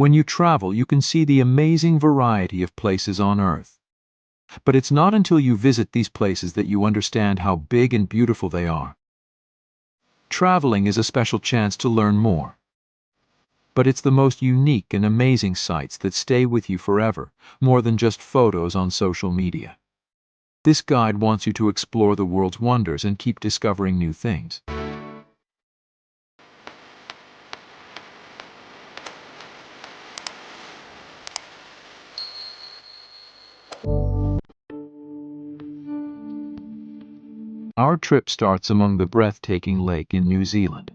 When you travel, you can see the amazing variety of places on Earth. But it's not until you visit these places that you understand how big and beautiful they are. Traveling is a special chance to learn more. But it's the most unique and amazing sights that stay with you forever, more than just photos on social media. This guide wants you to explore the world's wonders and keep discovering new things. Our trip starts among the breathtaking lake in New Zealand.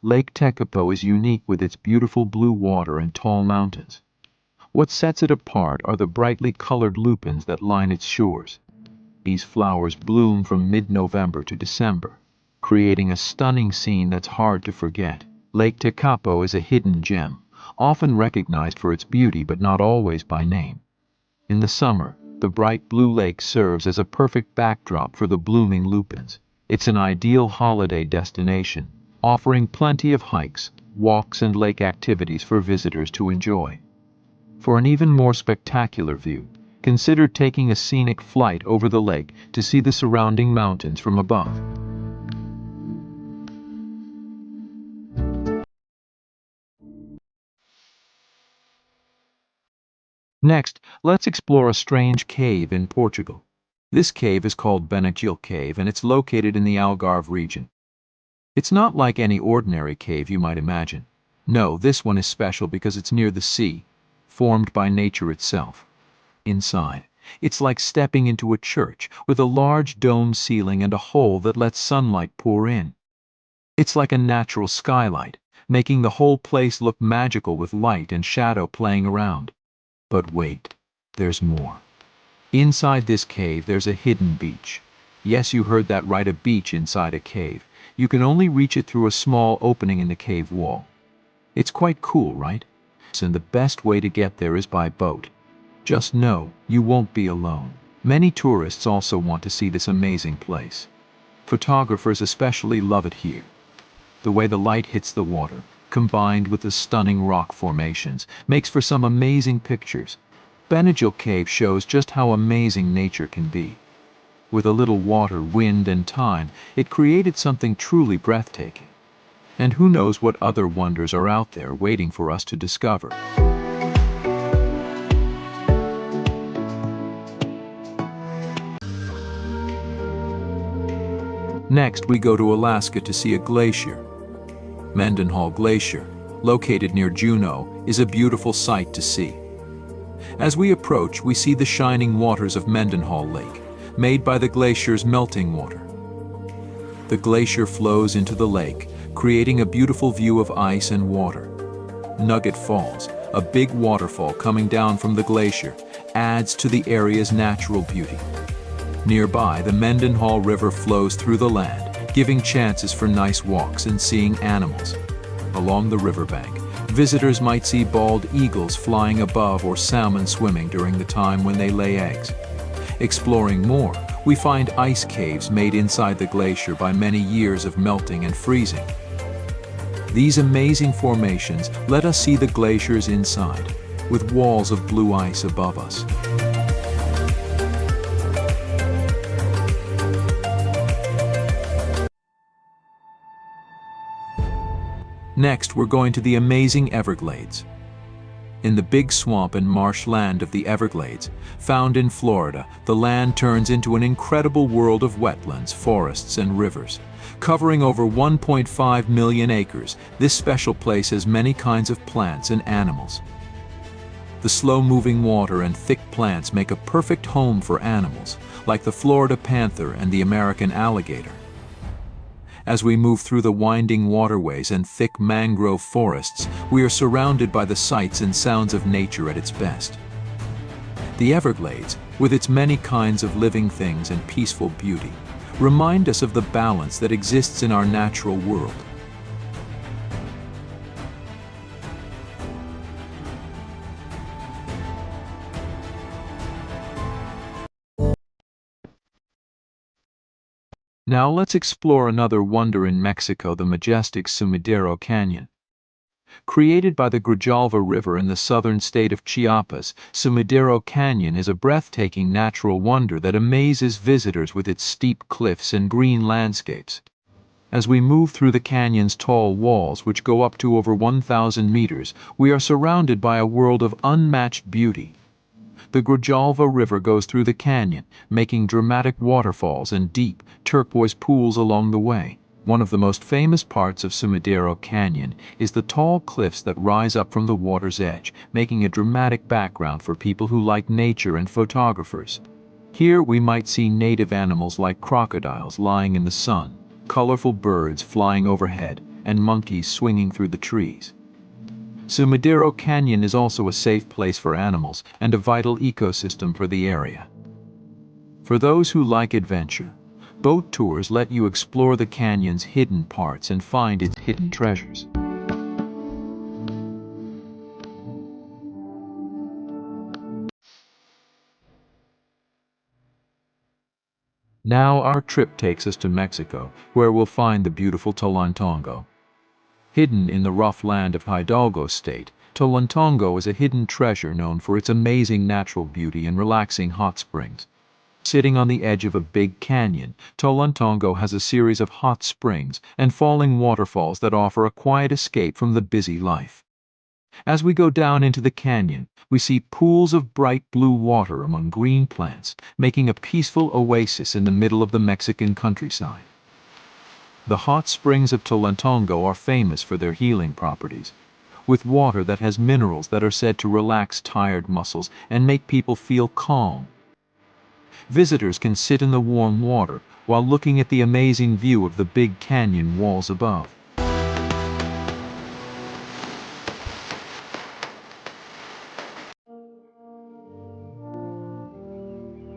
Lake Tekapo is unique with its beautiful blue water and tall mountains. What sets it apart are the brightly colored lupins that line its shores. These flowers bloom from mid-November to December, creating a stunning scene that's hard to forget. Lake Tekapo is a hidden gem, often recognized for its beauty but not always by name. In the summer, the bright blue lake serves as a perfect backdrop for the blooming lupins. It's an ideal holiday destination, offering plenty of hikes, walks, and lake activities for visitors to enjoy. For an even more spectacular view, consider taking a scenic flight over the lake to see the surrounding mountains from above. Next, let's explore a strange cave in Portugal. This cave is called Benagil Cave, and it's located in the Algarve region. It's not like any ordinary cave you might imagine. No, this one is special because it's near the sea, formed by nature itself. Inside, it's like stepping into a church with a large domed ceiling and a hole that lets sunlight pour in. It's like a natural skylight, making the whole place look magical with light and shadow playing around. But wait, there's more. Inside this cave, there's a hidden beach. Yes, you heard that right, a beach inside a cave. You can only reach it through a small opening in the cave wall. It's quite cool, right? And the best way to get there is by boat. Just know, you won't be alone. Many tourists also want to see this amazing place. Photographers especially love it here. The way the light hits the water, combined with the stunning rock formations, makes for some amazing pictures. Benagil Cave shows just how amazing nature can be. With a little water, wind, and time, it created something truly breathtaking. And who knows what other wonders are out there waiting for us to discover. Next, we go to Alaska to see a glacier. Mendenhall Glacier, located near Juneau, is a beautiful sight to see. As we approach, we see the shining waters of Mendenhall Lake, made by the glacier's melting water. The glacier flows into the lake, creating a beautiful view of ice and water. Nugget Falls, a big waterfall coming down from the glacier, adds to the area's natural beauty. Nearby, the Mendenhall River flows through the land, giving chances for nice walks and seeing animals. Along the riverbank, visitors might see bald eagles flying above or salmon swimming during the time when they lay eggs. Exploring more, we find ice caves made inside the glacier by many years of melting and freezing. These amazing formations let us see the glacier's inside, with walls of blue ice above us. Next, we're going to the amazing Everglades. In the big swamp and marsh land of the Everglades, found in Florida, the land turns into an incredible world of wetlands, forests, and rivers. Covering over 1.5 million acres, this special place has many kinds of plants and animals. The slow-moving water and thick plants make a perfect home for animals, like the Florida panther and the American alligator. As we move through the winding waterways and thick mangrove forests, we are surrounded by the sights and sounds of nature at its best. The Everglades, with its many kinds of living things and peaceful beauty, remind us of the balance that exists in our natural world. Now let's explore another wonder in Mexico, the majestic Sumidero Canyon. Created by the Grijalva River in the southern state of Chiapas, Sumidero Canyon is a breathtaking natural wonder that amazes visitors with its steep cliffs and green landscapes. As we move through the canyon's tall walls, which go up to over 1,000 meters, we are surrounded by a world of unmatched beauty. The Grijalva River goes through the canyon, making dramatic waterfalls and deep, turquoise pools along the way. One of the most famous parts of Sumidero Canyon is the tall cliffs that rise up from the water's edge, making a dramatic background for people who like nature and photographers. Here we might see native animals like crocodiles lying in the sun, colorful birds flying overhead, and monkeys swinging through the trees. Sumidero Canyon is also a safe place for animals and a vital ecosystem for the area. For those who like adventure, boat tours let you explore the canyon's hidden parts and find its hidden treasures. Now our trip takes us to Mexico, where we'll find the beautiful Tolantongo. Hidden in the rough land of Hidalgo state, Tolantongo is a hidden treasure known for its amazing natural beauty and relaxing hot springs. Sitting on the edge of a big canyon, Tolantongo has a series of hot springs and falling waterfalls that offer a quiet escape from the busy life. As we go down into the canyon, we see pools of bright blue water among green plants, making a peaceful oasis in the middle of the Mexican countryside. The hot springs of Tolantongo are famous for their healing properties, with water that has minerals that are said to relax tired muscles and make people feel calm. Visitors can sit in the warm water while looking at the amazing view of the big canyon walls above.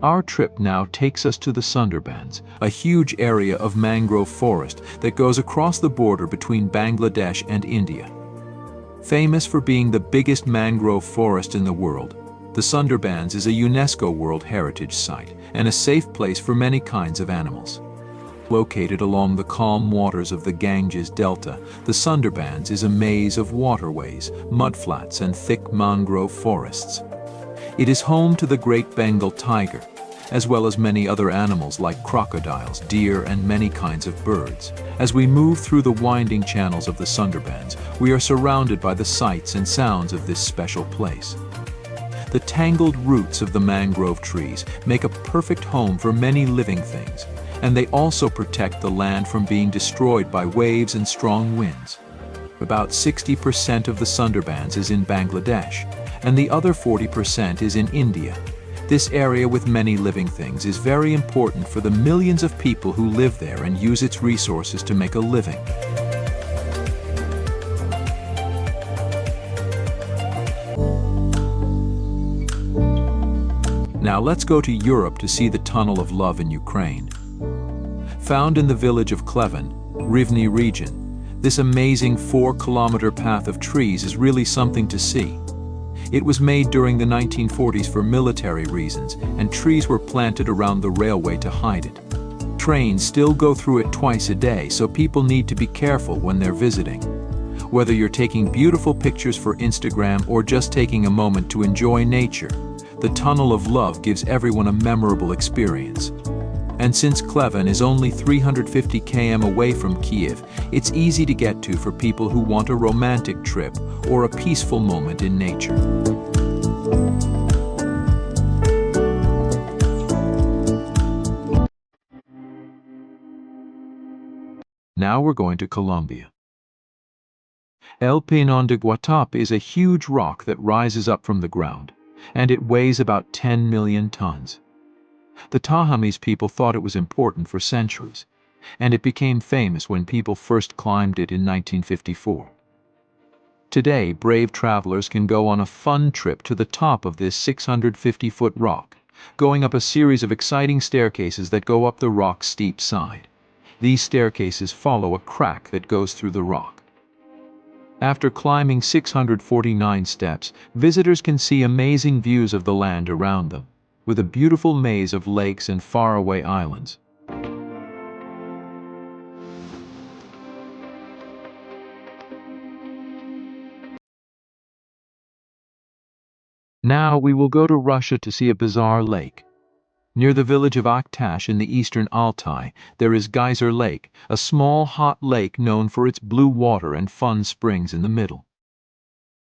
Our trip now takes us to the Sundarbans, a huge area of mangrove forest that goes across the border between Bangladesh and India. Famous for being the biggest mangrove forest in the world, the Sundarbans is a UNESCO World Heritage Site and a safe place for many kinds of animals. Located along the calm waters of the Ganges Delta, the Sundarbans is a maze of waterways, mudflats, and thick mangrove forests. It is home to the Great Bengal tiger, as well as many other animals like crocodiles, deer, and many kinds of birds. As we move through the winding channels of the Sundarbans, we are surrounded by the sights and sounds of this special place. The tangled roots of the mangrove trees make a perfect home for many living things, and they also protect the land from being destroyed by waves and strong winds. About 60% of the Sundarbans is in Bangladesh, and the other 40% is in India. This area with many living things is very important for the millions of people who live there and use its resources to make a living. Now let's go to Europe to see the Tunnel of Love in Ukraine. Found in the village of Kleven, Rivne region, this amazing 4-kilometer path of trees is really something to see. It was made during the 1940s for military reasons, and trees were planted around the railway to hide it. Trains still go through it twice a day, so people need to be careful when they're visiting. Whether you're taking beautiful pictures for Instagram or just taking a moment to enjoy nature, the Tunnel of Love gives everyone a memorable experience. And since Kleven is only 350 km away from Kiev, it's easy to get to for people who want a romantic trip or a peaceful moment in nature. Now we're going to Colombia. El Peñón de Guatapé is a huge rock that rises up from the ground, and it weighs about 10 million tons. The Tahamese people thought it was important for centuries, and it became famous when people first climbed it in 1954. Today, brave travelers can go on a fun trip to the top of this 650-foot rock, going up a series of exciting staircases that go up the rock's steep side. These staircases follow a crack that goes through the rock. After climbing 649 steps, visitors can see amazing views of the land around them, with a beautiful maze of lakes and faraway islands. Now we will go to Russia to see a bizarre lake. Near the village of Aktash in the eastern Altai, there is Geyser Lake, a small hot lake known for its blue water and fun springs in the middle.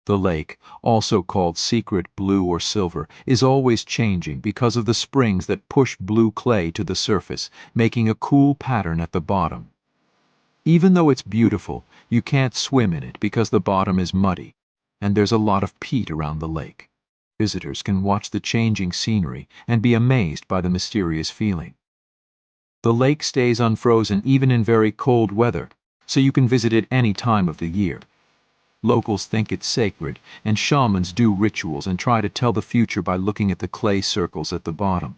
The lake, also called secret blue or silver, is always changing because of the springs that push blue clay to the surface, making a cool pattern at the bottom. Even though it's beautiful, you can't swim in it because the bottom is muddy, and there's a lot of peat around the lake. Visitors can watch the changing scenery and be amazed by the mysterious feeling. The lake stays unfrozen even in very cold weather, so you can visit it any time of the year. Locals think it's sacred, and shamans do rituals and try to tell the future by looking at the clay circles at the bottom.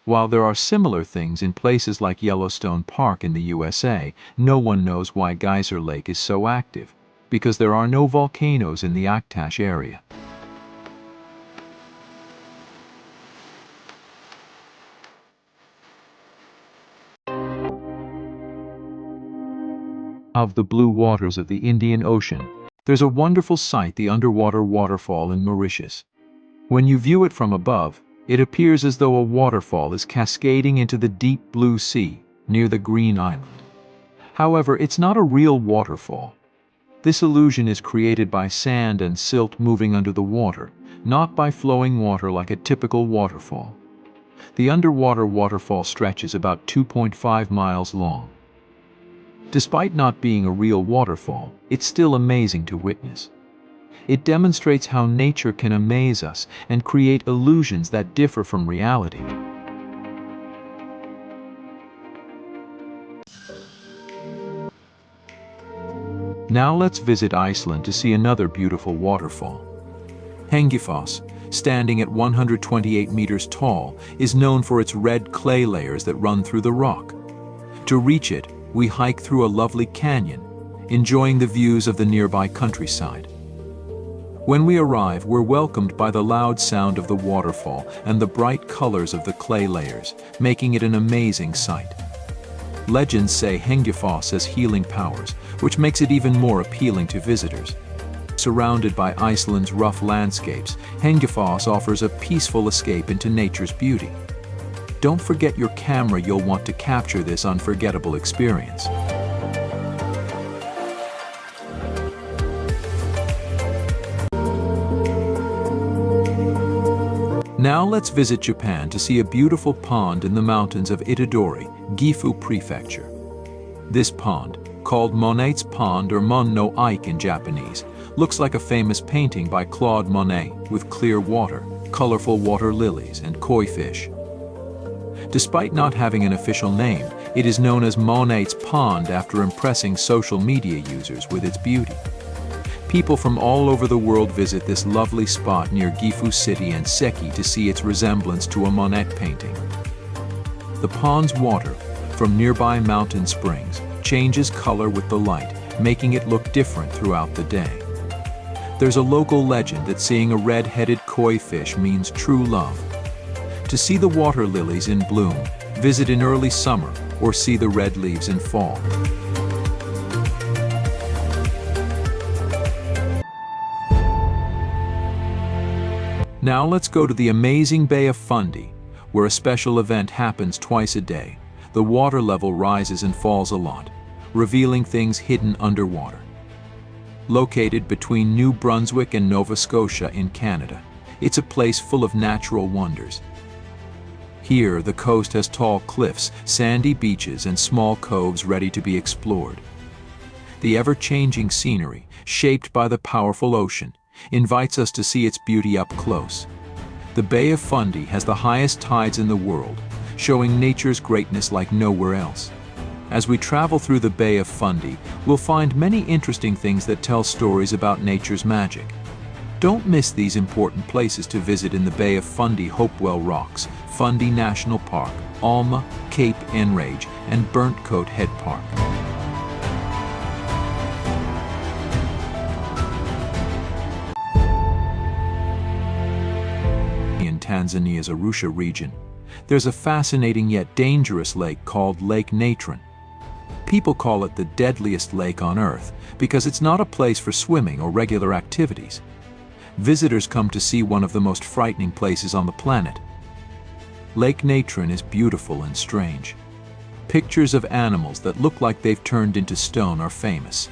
While there are similar things in places like Yellowstone Park in the USA, no one knows why Geyser Lake is so active, because there are no volcanoes in the Aktash area. Of the blue waters of the Indian Ocean, there's a wonderful sight, the underwater waterfall in Mauritius. When you view it from above, it appears as though a waterfall is cascading into the deep blue sea near the Green Island. However, it's not a real waterfall. This illusion is created by sand and silt moving under the water, not by flowing water like a typical waterfall. The underwater waterfall stretches about 2.5 miles long. Despite not being a real waterfall, it's still amazing to witness. It demonstrates how nature can amaze us and create illusions that differ from reality. Now let's visit Iceland to see another beautiful waterfall. Hengifoss, standing at 128 meters tall, is known for its red clay layers that run through the rock. To reach it, we hike through a lovely canyon, enjoying the views of the nearby countryside. When we arrive, we're welcomed by the loud sound of the waterfall and the bright colors of the clay layers, making it an amazing sight. Legends say Hengifoss has healing powers, which makes it even more appealing to visitors. Surrounded by Iceland's rough landscapes, Hengifoss offers a peaceful escape into nature's beauty. Don't forget your camera, you'll want to capture this unforgettable experience. Now let's visit Japan to see a beautiful pond in the mountains of Itadori, Gifu Prefecture. This pond, called Monet's Pond or Mon no Ike in Japanese, looks like a famous painting by Claude Monet with clear water, colorful water lilies, and koi fish. Despite not having an official name, it is known as Monet's Pond after impressing social media users with its beauty. People from all over the world visit this lovely spot near Gifu City and Seki to see its resemblance to a Monet painting. The pond's water, from nearby mountain springs, changes color with the light, making it look different throughout the day. There's a local legend that seeing a red-headed koi fish means true love. To see the water lilies in bloom, visit in early summer or see the red leaves in fall. Now let's go to the amazing Bay of Fundy, where a special event happens twice a day. The water level rises and falls a lot, revealing things hidden underwater. Located between New Brunswick and Nova Scotia in Canada, it's a place full of natural wonders. Here, the coast has tall cliffs, sandy beaches, and small coves ready to be explored. The ever-changing scenery, shaped by the powerful ocean, invites us to see its beauty up close. The Bay of Fundy has the highest tides in the world, showing nature's greatness like nowhere else. As we travel through the Bay of Fundy, we'll find many interesting things that tell stories about nature's magic. Don't miss these important places to visit in the Bay of Fundy: Hopewell Rocks, Fundy National Park, Alma, Cape Enrage, and Burnt Coat Head Park. In Tanzania's Arusha region, there's a fascinating yet dangerous lake called Lake Natron. People call it the deadliest lake on Earth because it's not a place for swimming or regular activities. Visitors come to see one of the most frightening places on the planet. Lake Natron is beautiful and strange. Pictures of animals that look like they've turned into stone are famous.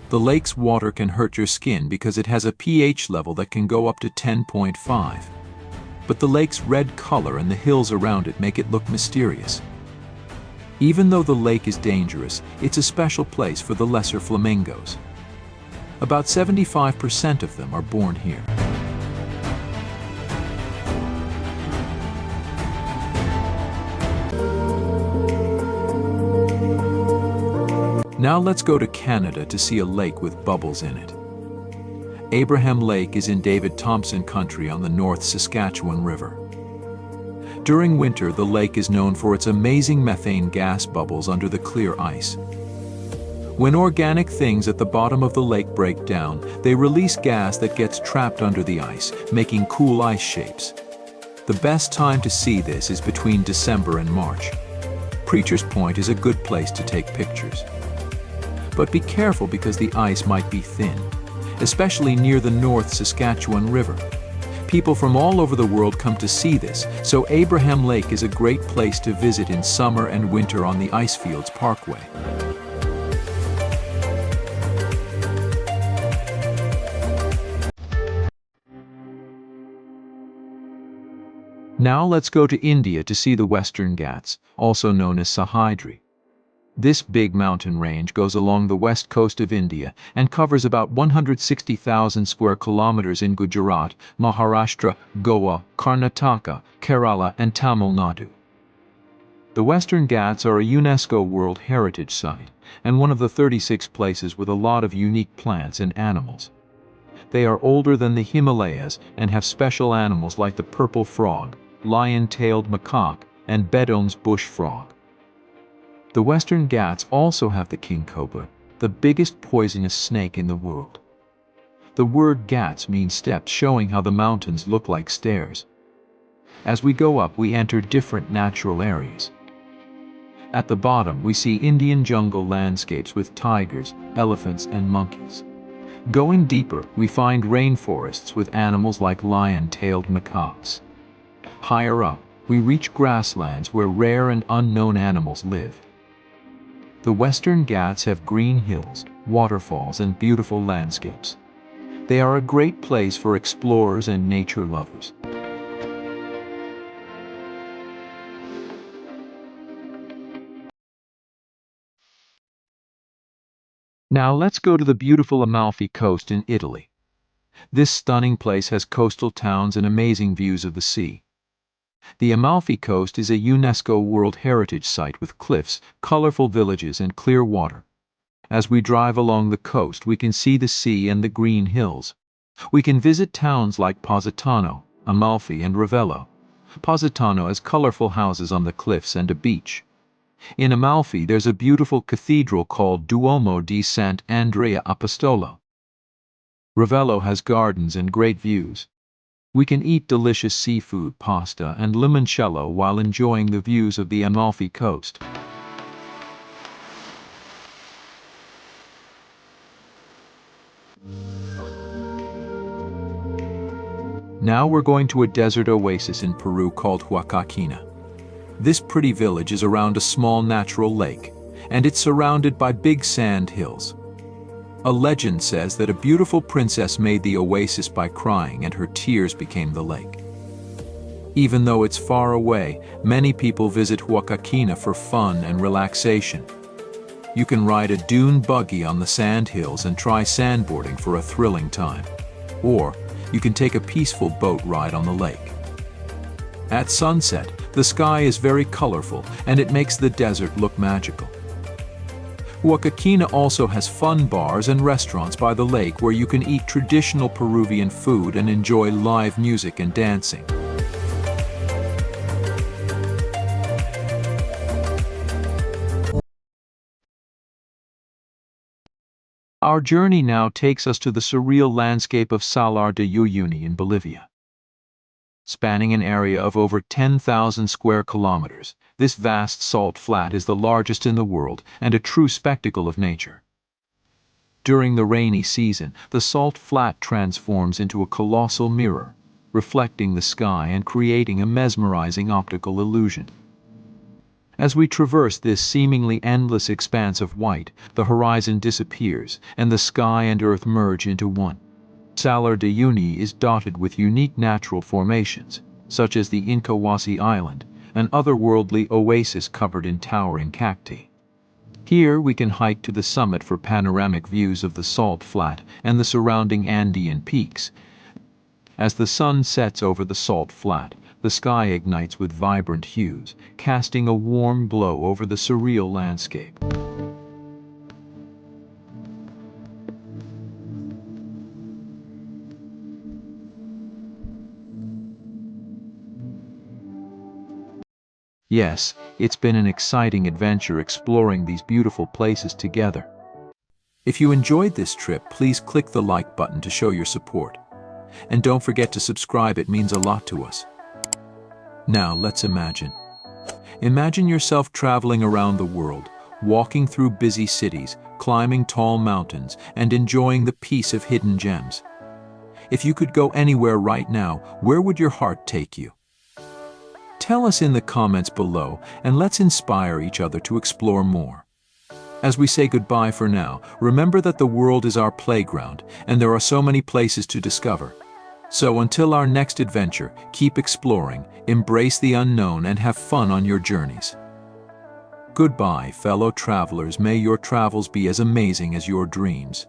The lake's water can hurt your skin because it has a pH level that can go up to 10.5. But the lake's red color and the hills around it make it look mysterious. Even though the lake is dangerous, it's a special place for the lesser flamingos. About 75% of them are born here. Now let's go to Canada to see a lake with bubbles in it. Abraham Lake is in David Thompson country on the North Saskatchewan River. During winter, the lake is known for its amazing methane gas bubbles under the clear ice. When organic things at the bottom of the lake break down, they release gas that gets trapped under the ice, making cool ice shapes. The best time to see this is between December and March. Preacher's Point is a good place to take pictures. But be careful because the ice might be thin, especially near the North Saskatchewan River. People from all over the world come to see this, so Abraham Lake is a great place to visit in summer and winter on the Icefields Parkway. Now let's go to India to see the Western Ghats, also known as Sahyadri. This big mountain range goes along the west coast of India and covers about 160,000 square kilometers in Gujarat, Maharashtra, Goa, Karnataka, Kerala, and Tamil Nadu. The Western Ghats are a UNESCO World Heritage Site and one of the 36 places with a lot of unique plants and animals. They are older than the Himalayas and have special animals like the purple frog, lion-tailed macaque, and Bedome's bush frog. The Western Ghats also have the king cobra, the biggest poisonous snake in the world. The word Ghats means steps, showing how the mountains look like stairs. As we go up, we enter different natural areas. At the bottom, we see Indian jungle landscapes with tigers, elephants, and monkeys. Going deeper, we find rainforests with animals like lion-tailed macaques. Higher up, we reach grasslands where rare and unknown animals live. The Western Ghats have green hills, waterfalls, and beautiful landscapes. They are a great place for explorers and nature lovers. Now let's go to the beautiful Amalfi Coast in Italy. This stunning place has coastal towns and amazing views of the sea. The Amalfi Coast is a UNESCO World Heritage Site with cliffs, colorful villages, and clear water. As we drive along the coast, we can see the sea and the green hills. We can visit towns like Positano, Amalfi, and Ravello. Positano has colorful houses on the cliffs and a beach. In Amalfi, there's a beautiful cathedral called Duomo di Sant'Andrea Apostolo. Ravello has gardens and great views. We can eat delicious seafood, pasta, and limoncello while enjoying the views of the Amalfi Coast. Now we're going to a desert oasis in Peru called Huacachina. This pretty village is around a small natural lake, and it's surrounded by big sand hills. A legend says that a beautiful princess made the oasis by crying, and her tears became the lake. Even though it's far away, many people visit Huacachina for fun and relaxation. You can ride a dune buggy on the sand hills and try sandboarding for a thrilling time. Or you can take a peaceful boat ride on the lake. At sunset, the sky is very colorful and it makes the desert look magical. Huacachina also has fun bars and restaurants by the lake where you can eat traditional Peruvian food and enjoy live music and dancing. Our journey now takes us to the surreal landscape of Salar de Uyuni in Bolivia. Spanning an area of over 10,000 square kilometers, this vast salt flat is the largest in the world and a true spectacle of nature. During the rainy season, the salt flat transforms into a colossal mirror, reflecting the sky and creating a mesmerizing optical illusion. As we traverse this seemingly endless expanse of white, the horizon disappears, and the sky and earth merge into one. Salar de Uyuni is dotted with unique natural formations, such as the Inkawasi Island, an otherworldly oasis covered in towering cacti. Here we can hike to the summit for panoramic views of the salt flat and the surrounding Andean peaks. As the sun sets over the salt flat, the sky ignites with vibrant hues, casting a warm glow over the surreal landscape. Yes, it's been an exciting adventure exploring these beautiful places together. If you enjoyed this trip, please click the like button to show your support. And don't forget to subscribe, it means a lot to us. Now let's imagine. Imagine yourself traveling around the world, walking through busy cities, climbing tall mountains, and enjoying the peace of hidden gems. If you could go anywhere right now, where would your heart take you? Tell us in the comments below, and let's inspire each other to explore more. As we say goodbye for now, remember that the world is our playground, and there are so many places to discover. So until our next adventure, keep exploring, embrace the unknown, and have fun on your journeys. Goodbye, fellow travelers. May your travels be as amazing as your dreams.